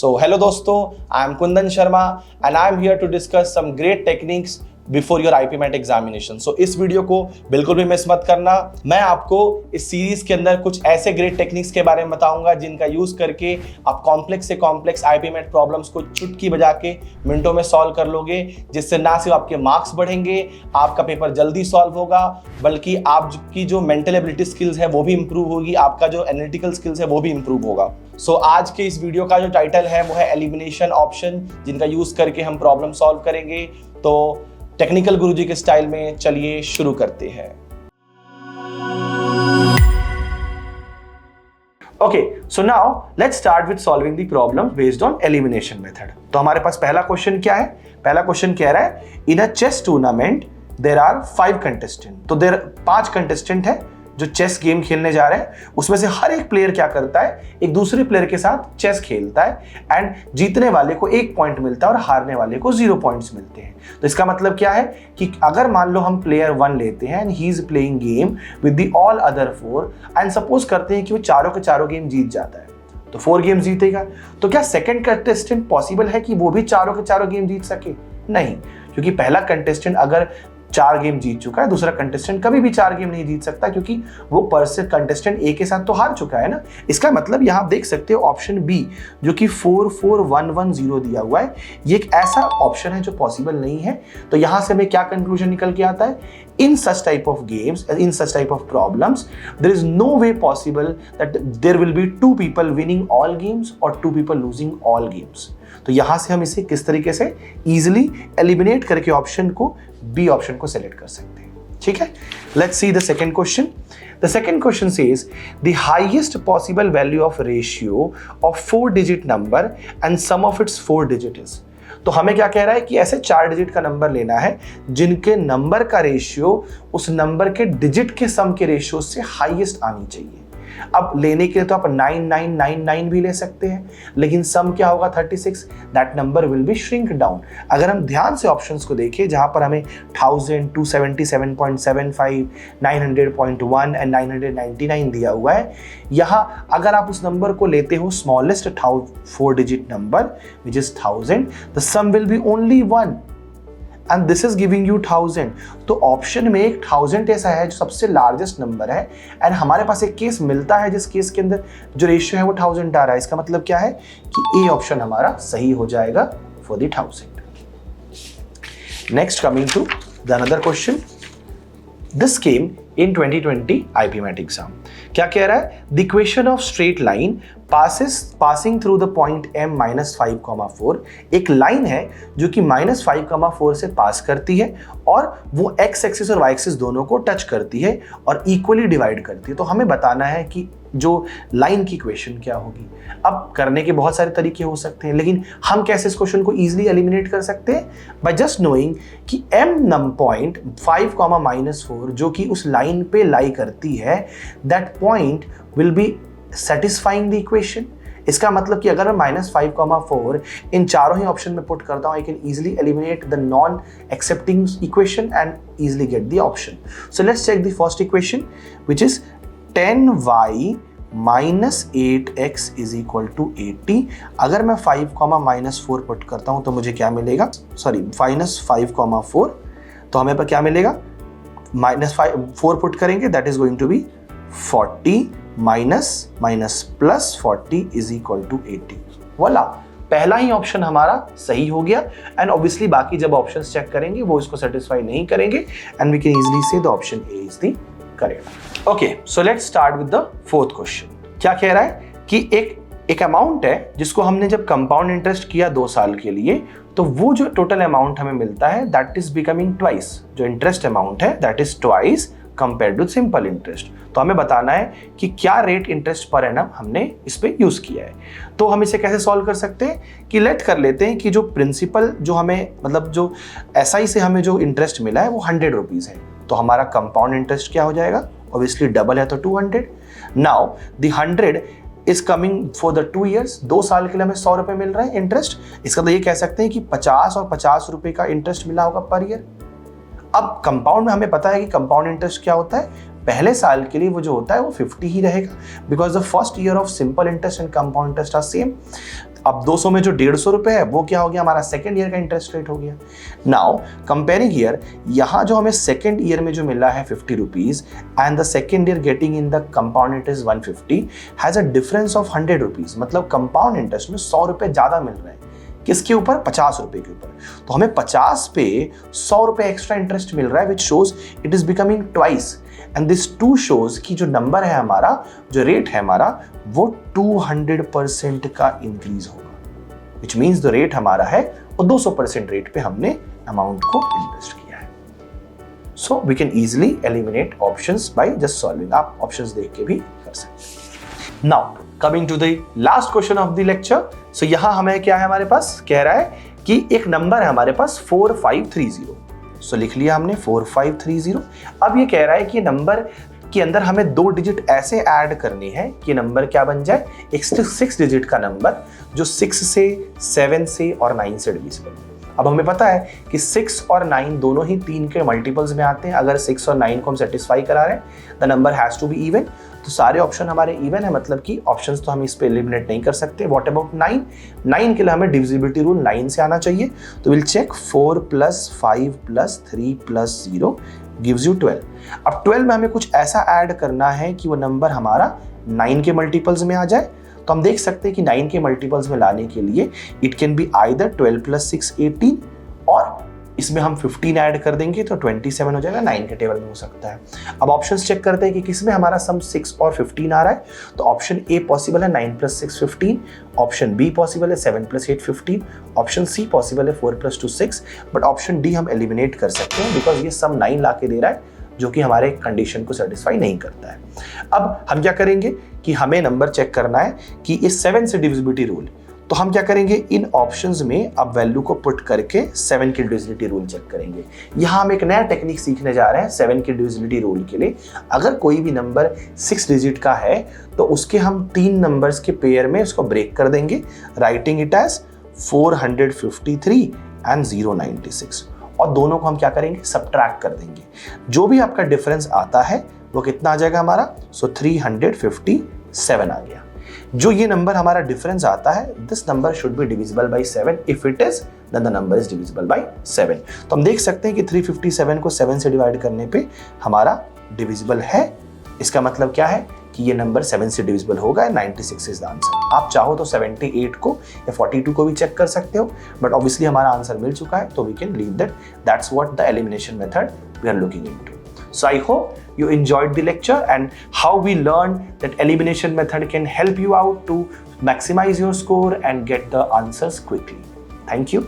So hello दोस्तों, I am Kundan Sharma and I am here to discuss some great techniques before your IPMAT examination. So इस video को बिल्कुल भी miss मत करना। मैं आपको इस सीरीज के अंदर कुछ ऐसे ग्रेट टेक्निक्स के बारे में बताऊंगा जिनका यूज करके आप कॉम्प्लेक्स से कॉम्प्लेक्स IPMAT प्रॉब्लम्स को चुटकी बजा के मिनटों में सॉल्व कर लोगे, जिससे ना सिर्फ आपके मार्क्स बढ़ेंगे, आपका पेपर जल्दी सॉल्व होगा, बल्कि आपकी जो मेंटल एबिलिटी स्किल्स है वो भी इंप्रूव होगी, आपका जो एनालिटिकल स्किल्स है वो भी इंप्रूव होगा। सो आज के इस वीडियो का जो टाइटल है वो है एलिमिनेशन ऑप्शन, जिनका यूज करके हम प्रॉब्लम सॉल्व करेंगे। तो टेक्निकल गुरुजी के स्टाइल में चलिए शुरू करते हैं। Okay, so now let's start with solving the problem based on elimination method. तो हमारे पास पहला क्वेश्चन क्या है? पहला क्वेश्चन कह रहा है in a chess tournament there are 5 contestant. तो देयर 5 कंटेस्टेंट है जो चेस गेम खेलने जा रहे हैं। उसमें से हर एक प्लेयर क्या करता है, एक दूसरे प्लेयर के साथ चेस खेलता है एंड जीतने वाले को 1 पॉइंट मिलता है और हारने वाले को 0 पॉइंट्स मिलते हैं। तो इसका मतलब क्या है कि अगर मान लो हम प्लेयर 1 लेते हैं and he is playing game with the all other 4 and suppose करते हैं कि वो चारों के चारों गेम जीत जाता है, तो 4 गेम जीतेगा। तो क्या सेकंड कंटेस्टेंट पॉसिबल है कि वो भी चारों के चारों गेम जीत सके? नहीं, क्योंकि पहला कंटेस्टेंट अगर 4 गेम जीत चुका है, दूसरा कंटेस्टेंट कभी भी 4 गेम नहीं जीत सकता, क्योंकि वो कंटेस्टेंट ए के साथ तो हार चुका है ना। इसका मतलब यहां आप देख सकते हो ऑप्शन बी जो कि 4 4 1 1 0 दिया हुआ है, ये एक ऐसा ऑप्शन है जो पॉसिबल नहीं है। तो यहां से हमें क्या कंक्लूजन निकल के आता है, in such type of games, in such type of problems there is no way possible that there will be 2 people winning all games और 2 पीपल लूजिंग ऑल गेम्स। तो यहां से हम इसे किस तरीके से इजीली एलिमिनेट करके ऑप्शन को बी ऑप्शन को सेलेक्ट कर सकते हैं। ठीक है, let's see the second question. The second question says the highest possible value of ratio of 4 digit number and sum of its 4 digit is. तो हमें क्या कह रहा है कि ऐसे 4 डिजिट का नंबर लेना है जिनके नंबर का रेशियो उस नंबर के डिजिट के सम के रेशियो से हाईएस्ट आनी चाहिए। अब लेने के लिए तो आप 9999 भी ले सकते हैं, लेकिन सम क्या होगा 36, that number will be shrink down. अगर हम ध्यान से ऑप्शंस को देखें, जहां पर हमें 1000, 277.75, 900.1 एंड 999 दिया हुआ है, यहां अगर आप उस नंबर को लेते हो smallest 4 digit number which is 1000, the sum will be only 1 and this is giving you 1000। तो ऑप्शन में एक 1000 ऐसा है जो सबसे लार्जेस्ट नंबर है एंड हमारे पास एक केस मिलता है जिस केस के अंदर जो रेशियो है वो 1000 आ रहा है। इसका मतलब क्या है कि ए ऑप्शन हमारा सही हो जाएगा for the 1000। Next coming to the another question, this came in 2020 IPMAT exam. क्या कह रहा है, the equation of straight line passing through the point m -5,4। एक लाइन है जो कि -5,4 से पास करती है और वो x एक्सिस और y एक्सिस दोनों को टच करती है और इक्वली डिवाइड करती है। तो हमें बताना है कि जो लाइन की इक्वेशन क्या होगी। अब करने के बहुत सारे तरीके हो सकते हैं, लेकिन हम कैसे इस क्वेश्चन को इजीली एलिमिनेट कर सकते हैं? बाय जस्ट नोइंग कि m नम पॉइंट 5, -4 जो कि उस लाइन पे लाई करती है, that point will be satisfying the equation। इसका मतलब कि अगर मैं -5,4 इन चारों ही ऑप्शन में पुट करता हूं, I can easily eliminate the non-accepting equation and easily get the option। So let's check the first equation, which is 10y - 8x is equal to 80। अगर मैं 5, -4 पुट करता हूं तो मुझे क्या मिलेगा, सॉरी -5,4, तो हमें पर क्या मिलेगा, -4 पुट करेंगे, that is going to be 40 minus plus 40 is equal to 80। वाला पहला ही ऑप्शन हमारा सही हो गया एंड ऑब्वियसली बाकी जब ऑप्शंस चेक करेंगे वो इसको सेटिस्फाई नहीं करेंगे एंड वी कैन इजीली से the option A is the correct. Okay, so let's start with the fourth question. क्या कह रहा है कि एक अमाउंट है जिसको हमने जब कंपाउंड इंटरेस्ट किया 2 साल के लिए, तो वो जो टोटल अमाउंट हमें मिलता है दैट इज बिकमिंग ट्वाइस। जो इंटरेस्ट अमाउंट है that is twice compared to simple interest. तो हमें बताना है कि क्या रेट इंटरेस्ट पर एनम हमने इस पे यूज किया है। तो हम इसे कैसे सॉल्व कर सकते हैं कि लेट कर लेते हैं कि जो प्रिंसिपल जो हमें मतलब जो एसआई से हमें जो इंटरेस्ट मिला है वो 100 रुपीज है। तो हमारा कंपाउंड इंटरेस्ट क्या हो जाएगा, ऑब्वियसली डबल है तो 200। Now the 100 is coming for the 2 years. 2 साल के लिए हमें 100 रुपए मिल रहा है इंटरेस्ट। इसका तो ये कह सकते हैं कि 50 और 50 रुपए का इंटरेस्ट मिला होगा पर ईयर। अब कंपाउंड में हमें पता है कि कंपाउंड इंटरेस्ट क्या होता है, पहले साल के लिए वो जो होता है वो 50 ही रहेगा, because the first year of simple interest and compound interest are same. अब 200 में जो 150 रुपए है वो क्या हो गया, हमारा सेकेंड ईयर का इंटरेस्ट रेट हो गया। नाउ कंपेयरिंग ईयर, यहां जो हमें सेकेंड ईयर में जो मिला है 50 rupees and the second year getting in the compound interest 150 has a difference of 100 rupees, मतलब कंपाउंड इंटरेस्ट में 100 रुपए ज्यादा मिल रहे हैं। किसके ऊपर, 50 रुपए के ऊपर। तो हमें 50 पे 100 रुपए एक्स्ट्रा इंटरेस्ट मिल रहा है, which shows it is becoming twice. And this too shows कि जो नंबर है हमारा, जो रेट है हमारा, वो 200% का इंक्रीज होगा, विच मीन्स द रेट हमारा है वो 200% रेट पे हमने अमाउंट को इन्वेस्ट किया है। So we can easily eliminate options by just solving. आप ऑप्शंस देख के भी कर सकते हैं। Now coming to the last question of the lecture. So यहां हमें क्या है, हमारे पास कह रहा है कि एक नंबर है हमारे पास 4530। सो लिख लिया हमने 4530। अब ये कह रहा है कि नंबर के अंदर हमें 2 डिजिट ऐसे ऐड करने हैं कि नंबर क्या बन जाए, एक 6 डिजिट का नंबर जो 6 से, 7 से और 9 से डिविजिबल है। अब हमें पता है कि 6 और 9 दोनों ही 3 के मल्टीपल्स में आते हैं। अगर 6 और 9 को हम सेटिस्फाई करा रहे हैं, the number has to be even. तो सारे ऑप्शन हमारे इवन है, मतलब कि ऑप्शंस तो हम इस पे एलिमिनेट नहीं कर सकते। What about 9? 9 के लिए हमें डिविजिबिलिटी रूल 9 से आना चाहिए। तो विल चेक 4 + 5 + 3 + 0 गिव्स यू 12। अब 12 में हमें कुछ ऐसा ऐड करना है कि वो नंबर हमारा 9 के मल्टीपल्स में आ जाए। तो हम देख सकते हैं कि 9 के मल्टीपल्स में लाने के लिए इट कैन बी आइदर 12 + 6 18, और इसमें हम 15 ऐड कर देंगे तो 27 हो जाएगा, 9 के टेबल में हो सकता है। अब ऑप्शंस चेक करते हैं कि किसमें हमारा सम 6 और 15 आ रहा है। तो ऑप्शन ए पॉसिबल है 9 + 6 15, ऑप्शन बी पॉसिबल है 7 + 8 15, ऑप्शन सी पॉसिबल है 4 + 2 6, बट ऑप्शन डी हम एलिमिनेट कर सकते हैं बिकॉज ये सम 9 ला के दे रहा है, जो कि हमारे कंडीशन को सेटिस्फाई नहीं करता है। अब हम क्या करेंगे कि हमें नंबर चेक करना है कि इस 7 से डिविजिबिलिटी रूल, तो हम क्या करेंगे, इन ऑप्शंस में अब वैल्यू को पुट करके 7 की डिविजिबिलिटी रूल चेक करेंगे। यहां हम एक नया टेक्निक सीखने जा रहे हैं 7 की डिविजिबिलिटी रूल के लिए। अगर कोई भी नंबर 6 डिजिट का है तो उसके हम 3 नंबर्स के पेयर में उसको ब्रेक कर देंगे, राइटिंग इट एज 453 एंड 096, और दोनों को हम क्या करेंगे, सब्ट्रैक्ट कर देंगे। जो भी आपका डिफरेंस आता है वो कितना आ जाएगा हमारा, सो 357 आ गया। जो ये नंबर हमारा डिफरेंस आता है, this number should be divisible by 7। If it is, then the number is divisible by 7। तो हम देख सकते हैं कि 357 को 7 से डिवाइड करने पे हमारा डिविजिबल है। इसका मतलब क्या है कि ये नंबर 7 से डिविजिबल होगा, 96 इज द आंसर। आप चाहो तो 78 को या 42 को भी चेक कर सकते हो, बट ऑब्वियसली हमारा आंसर मिल चुका है, तो we can leave that. That's what the elimination method we are looking into. So I hope you enjoyed the lecture and how we learned that elimination method can help you out to maximize your score and get the answers quickly. Thank you.